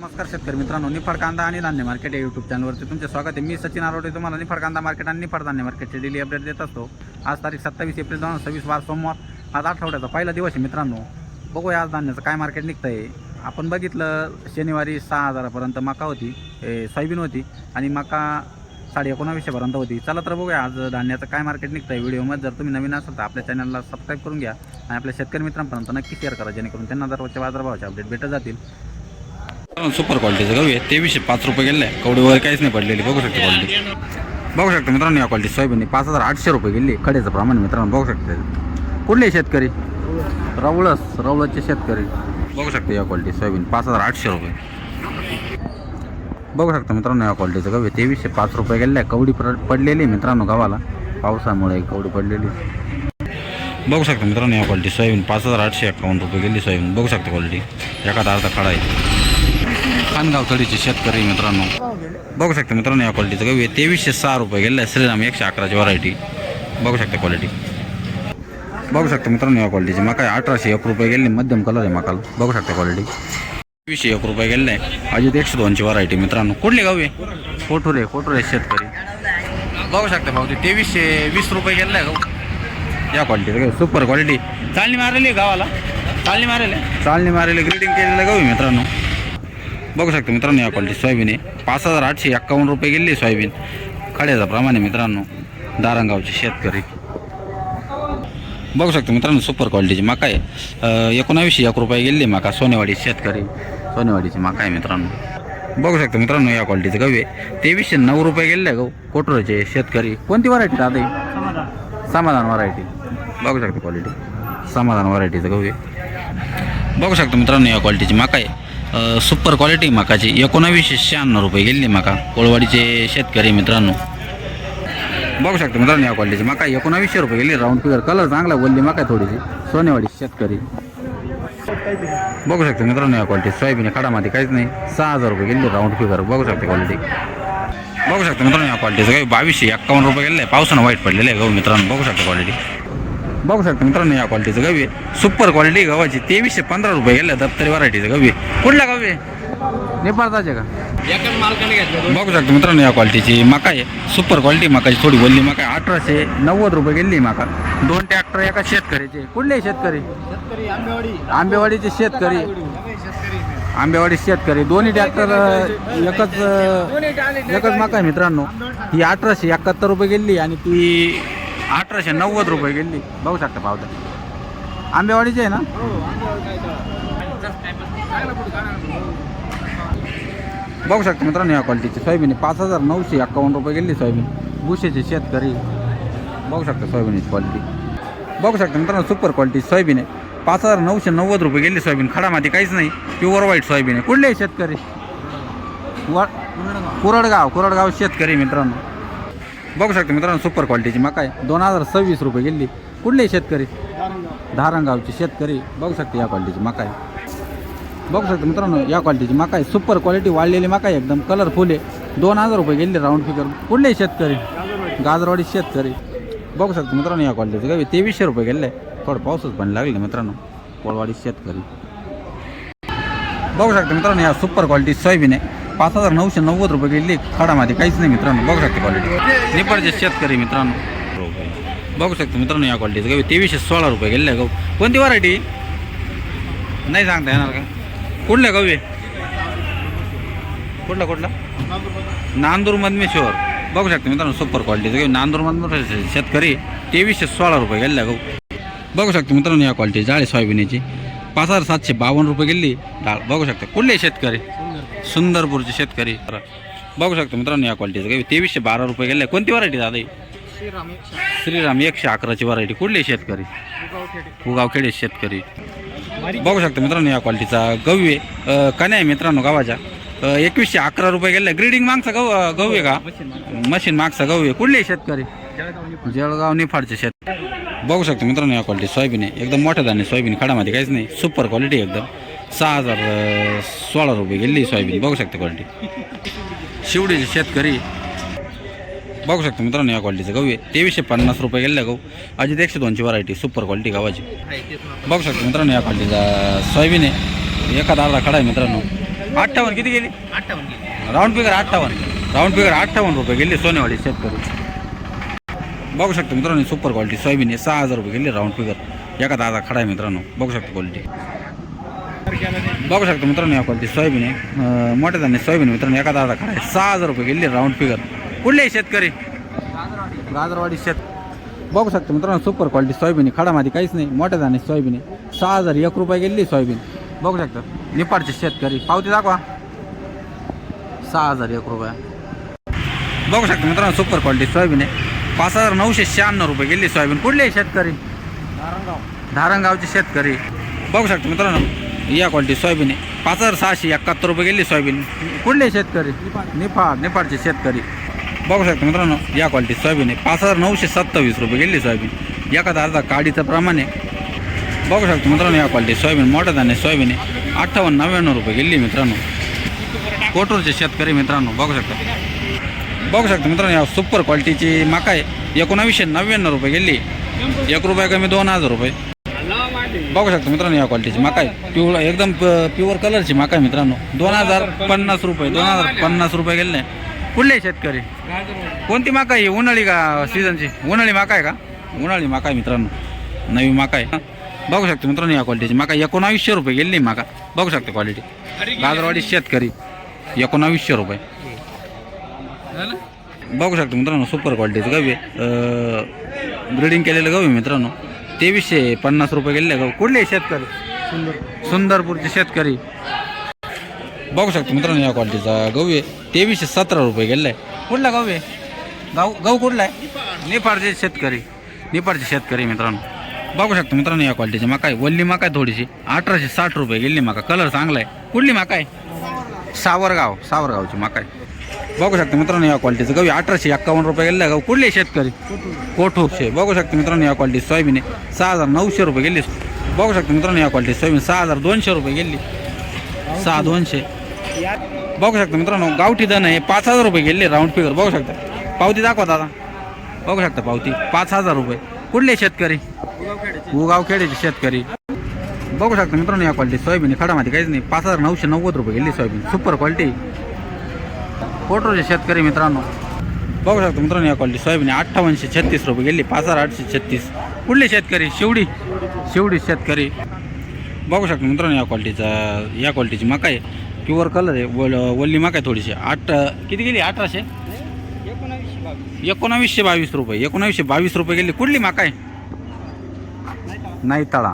नमस्कार शेतकरी मित्रांनो, निफाड कांदा आणि धान्य मार्केट या यूट्यूब चॅनलवरती तुमचे स्वागत आहे। मी सचिन आरोडे तुम्हाला निफाड कांदा मार्केट आणि निफाड धान्य मार्केटचे डेली अपडेट देत असतो। आज तारीख 27 एप्रिल 2026 वार सोमवार। आज आठवड्याचा पहिला दिवस आहे मित्रांनो। बघूया आज धान्याचं काय मार्केट निघतं आहे। आपण बघितलं शनिवारी 6000 पर्यंत मका होती, सोयाबीन होती आणि मका 1950 पर्यंत होती। चला तर बघूया आज धान्याचं काय मार्केट निघतं आहे। व्हिडिओमध्ये जर तुम्ही नवीन असाल तर आपल्या चॅनलला सबस्क्राईब करून घ्या आणि आपल्या शेतकरी मित्रांपर्यंत नक्की शेअर करा, जेणेकरून त्यांना दररोजच्या बाजारभावाचे अपडेट भेटत जातील। सुपर क्वालिटीचं गहू आहे, 2305 रुपये गेले। कवडी वगैरे काहीच नाही पडलेली, बघू शकता क्वालिटी। बघू शकता मित्रांनो, या क्वालिटी सोयाबीन 5800 रुपये गेली खडेचं प्रमाण मित्रांनो। बघू शकता कुठले शेतकरी, रवळचे शेतकरी। बघू शकता या क्वालिटी सोयाबीन 5800 रुपये। बघू शकता मित्रांनो, या क्वालिटीचं गहू आहे, 2305 रुपये गेले। कवडी पडलेली मित्रांनो गावाला, पावसामुळे कवडी पडलेली। बघू शकता मित्रांनो, या क्वालिटी सोयाबीन 5851 रुपये गेली सोयाबीन। बघू शकता क्वालिटी, एखादा अर्धा खडा आहे। खानगाव तळीचे शेतकरी मित्रांनो, बघू शकता मित्रांनो, या क्वालिटीचं गहू आहे, 2306 रुपये गेले। श्रीराम 111ची व्हरायटी। बघू शकता क्वालिटी। बघू शकता मित्रांनो, या क्वालिटीची मका 1801 रुपये गेली, मध्यम कलर आहे मकाला। बघू शकता क्वालिटी। 2301 रुपये गेले। अजित 102ची व्हरायटी मित्रांनो। कुठले गाव आहे? कोठुरे शेतकरी। बघू शकता भाऊ, 2320 रुपये गेले गहू या क्वालिटीचं। सुपर क्वालिटी, चालणी मारलेली गावाला, चालणी मारलेली ग्रीडिंग केलेलं गहू मित्रांनो। बघू शकता मित्रांनो, या क्वालिटी सोयाबीन आहे, 5851 रुपये गेली सोयाबीन। खड्याचा प्रमाणे मित्रांनो, दारंगावचे शेतकरी। बघू शकता मित्रांनो, सुपर क्वालिटीची मका आहे, 1901 रुपये गेली मका। सोनेवाडी शेतकरी, सोनेवाडीची मका आहे मित्रांनो। बघू शकता मित्रांनो, या क्वालिटीचं गहू आहे, 2309 रुपये गेले गहू। कोटरोचे शेतकरी। कोणती व्हरायटी दादा? समाधान व्हरायटी। बघू शकता क्वालिटी, समाधान व्हरायटीचं गहू आहे। बघू शकता मित्रांनो, या क्वालिटीची मका आहे, सुपर क्वालिटी मकाची, 1996 रुपये गेली मका। कोळवाडीचे शेतकरी मित्रांनो। बघू शकता मित्रांनो, या क्वालिटीची मका 1900 रुपये गेली। राऊंड फिगर, कलर चांगला, वल्ली मका थोडीशी, सोनेवाडी शेतकरी। बघू शकता मित्रांनो, या क्वालिटी सोयाबीन खडामध्ये काहीच नाही, 6000 रुपये गेली राऊंड फिगर। बघू शकता क्वालिटी। बघू शकता मित्रांनो, या क्वालिटीचं गहू 2251 रुपये गेले। पावसानं वाईट पडलेलं आहे गहू मित्रांनो। बघू शकता क्वालिटी। बघू शकता मित्रांनो, या क्वालिटीचं गहू आहे, सुपर क्वालिटी गव्हाची, 2315 रुपये गेले। दप्तरी व्हरायटीचं गहू आहे। कुठला गहू आहे? नेपाळचा का? बघू शकता मित्रांनो, या क्वालिटीची मका आहे, सुपर क्वालिटी मकाची, थोडी वल्ली मका, 1890 रुपये गेली मका। 2 ट्रॅक्टर एका शेतकऱ्याचे। कुठले शेतकरी? आंबेवाडीचे शेतकरी, आंबेवाडी शेतकरी। दोन्ही ट्रॅक्टर एकच मका आहे मित्रांनो। ही 1871 रुपये गेली आणि ती 1890 रुपये गेली। बघू शकता पावता, आंबेवाडीचे आहे ना। बघू शकता मित्रांनो, या क्वालिटीची सोयाबीन 5951 रुपये गेली सोयाबीन। भुसेचे शेतकरी। बघू शकता सोयाबीनची क्वालिटी। बघू शकता मित्रांनो, सुपर क्वालिटी सोयाबीन आहे, 5990 रुपये गेली सोयाबीन। खडामध्ये काहीच नाही, प्युअर व्हाईट सोयाबीन आहे। कुठले शेतकरी? कुरडगाव शेतकरी मित्रांनो। बघू शकता मित्रांनो, सुपर क्वालिटीची मका आहे, 2026 रुपये गेली। कुठले शेतकरी? धारणगावचे शेतकरी। बघू शकता या क्वालिटीची मका आहे। बघू शकता मित्रांनो, या क्वालिटीची मका आहे, सुपर क्वालिटी वाढलेली मका आहे, एकदम कलरफुल आहे, 2000 रुपये गेली राऊंड फिगर। कुठले शेतकरी? गाजरवाडी शेतकरी। बघू शकता मित्रांनो, या क्वालिटीचं गहू 2300 रुपये गेले। थोडं पाऊसच पण लागले मित्रांनो, कोळवाडी शेतकरी। बघू शकता मित्रांनो, या सुपर क्वालिटी सोयाबीन आहे, 5990 रुपये गेली। खडामध्ये काहीच नाही मित्रांनो। बघू शकता क्वालिटी, निपाडचे शेतकरी मित्रांनो। बघू शकता मित्रांनो, या क्वालिटीचं गहू 2316 रुपये गेले गहू। कोणती व्हरायटी? नाही सांगता येणार का? कुठल्या गहू आहे? कुठला? नांदूर मधमेश्वर। बघू शकता मित्रांनो, सुपर क्वालिटीचं गहू, नांदूर मधमेश्वर शेतकरी, 2316 रुपये गेले गहू। बघू शकता मित्रांनो, या क्वालिटी जाळी सोयाबीनची, 5752 रुपये गेली डाळ। बघू शकता कुठले शेतकरी? सुंदरपूरचे शेतकरी। बघू शकता मित्रांनो, या क्वालिटीचं गहू 2312 रुपये गेले। कोणती व्हरायटी दादा? श्रीराम 111ची व्हरायटी। कुठले शेतकरी? उगावखेडे शेतकरी। बघू शकता मित्रांनो, या क्वालिटीचा गहू आहे, कन्या आहे मित्रांनो गावाच्या, 2111 रुपये गेले। ग्रीडिंग मागचा गहू आहे का? मशीन मागचा गहू आहे। कुठले शेतकरी? जळगाव निफाडचे शेतकरी। बघू शकता मित्रांनो, या क्वालिटी सोयाबीन आहे, एकदम मोठ्या दाणे सोयाबीन, खडामध्ये काहीच नाही, सुपर क्वालिटी एकदम, 6016 रुपये गेली सोयाबीन। बघू शकता क्वालिटी, शिवडीचे शेतकरी। बघू शकता मित्रांनो, या क्वालिटीचं गहू आहे, 2350 रुपये गेले गहू। अजित 102ची व्हरायटी, सुपर क्वालिटी गव्हाची। बघू शकता मित्रांनो, या क्वालिटीचा सोयाबीन आहे, एखादा अर्धा खडा आहे मित्रांनो। 58 किती गेली 58 गेली. राऊंड फिगर 58 रुपये गेले सोनेवाडी शेतकरी. बघू शकतो मित्रांनो सुपर क्वालिटी सोयाबीन आहे 6000 रुपये गेले राऊंड फिगर. एका दादा खडा आहे मित्रांनो. बघू शकतो क्वालिटी. बघू शकतो मित्रांनो या क्वालिटी सोयाबीन आहे मोठ्या धान्य सोयाबीन मित्रांनो. एका दादा खडा आहे 6000 रुपये गेले राऊंड फिगर. कुठले शेतकरी गाजरवाडी शेत. बघू शकतो मित्रांनो सुपर क्वालिटी सोयाबीन आहे खडामध्ये काहीच नाही. मोठ्या धान्य सोयाबीन आहे 6001 रुपये गेली सोयाबीन. बघू शकतो निपाडचे शेतकरी. पावती दाखवा 6001 रुपये. बघू शकतो मित्रांनो सुपर क्वालिटी सोयाबीन आहे 5996 रुपये गेली सोयाबीन. कुठले शेतकरी धारणगावचे शेतकरी. बघू शकतो मित्रांनो या क्वालिटी सोयाबीन आहे 5671 रुपये गेली सोयाबीन. कुठले शेतकरी निपाडचे शेतकरी. बघू शकतो मित्रांनो या क्वालिटी सोयाबीन आहे 5927 रुपये गेली सोयाबीन. एखादा अर्धा काडीचं प्रमाण आहे. बघू शकतो मित्रांनो या क्वालिटी सोयाबीन मोठ्या धान्य सोयाबीन आहे 5899 रुपये गेली मित्रांनो. कोटूरचे शेतकरी मित्रांनो. बघू शकतो मित्रांनो या सुपर क्वालिटीची मका आहे 1999 रुपये गेली. 1 रुपया कमी 2000 रुपये. बघू शकतो मित्रांनो या क्वालिटीची मका आहे प्युअर एकदम प्युअर कलरची मका आहे मित्रांनो. 2050 रुपये 2050 रुपये गेले. कुठले शेतकरी कोणती मका आहे उन्हाळी का सीझनची उन्हाळी मका आहे का. उन्हाळी मका आहे मित्रांनो नवी मका आहे. बघू शकतो मित्रांनो या क्वालिटीची मका 1900 रुपये गेली मका. बघू शकतो क्वालिटी गाजरवाडी शेतकरी 1900 रुपये. बघू शकतो मित्रांनो सुपर क्वालिटीचं गहू आहे ब्रिडिंग केलेलं गहू आहे मित्रांनो 2350 रुपये गेले गहू. कुठले शेतकरी सुंदरपूरचे शेतकरी. बघू शकतो मित्रांनो या क्वालिटीचा गहू आहे 2317 रुपये गेला आहे. कुठला गहू आहे गहू कुठला आहे निपाडचे शेतकरी मित्रांनो. बघू शकतो मित्रांनो या क्वालिटीची मका आहे वल्ली मका आहे थोडीशी 1860 रुपये गेली मका. कलर चांगला आहे. कुठली मका आहे सावरगावची मका आहे. बघू शकतो मित्रांनो या क्वालिटीचं गहू 1851 रुपये गेले गहू. कुठले शेतकरी कोठूरचे. बघू शकतो मित्रांनो या क्वालिटी सोयाबीन आहे 6900 रुपये गेली. बघू शकतो मित्रांनो या क्वालिटी सोयाबीन 6200 रुपये गेली 6200. बघू शकतो मित्रांनो गावठी दण आहे 5000 रुपये गेले राऊंड फिगर. बघू शकता पावती दाखवा दादा. बघू शकता पावती 5000 रुपये. कुठले शेतकरी उगावखेड्याचे शेतकरी. बघू शकता मित्रांनो या क्वालिटी सोयाबीन खडामध्ये काहीच नाही 5990 रुपये गेली सोयाबीन सुपर क्वालिटी कोटरोचे शेतकरी मित्रांनो. बघू शकतो मित्रांनो या क्वालिटी सोयाबीन 5836 रुपये गेली 5836. कुठले शेतकरी शेवडी शेतकरी. बघू शकतो मित्रांनो या क्वालिटीची मका आहे प्युअर कलर आहे वल्ली मका आहे थोडीशी. किती गेली 1922 रुपये 1922 रुपये गेली. कुठली मका आहे नाही तळा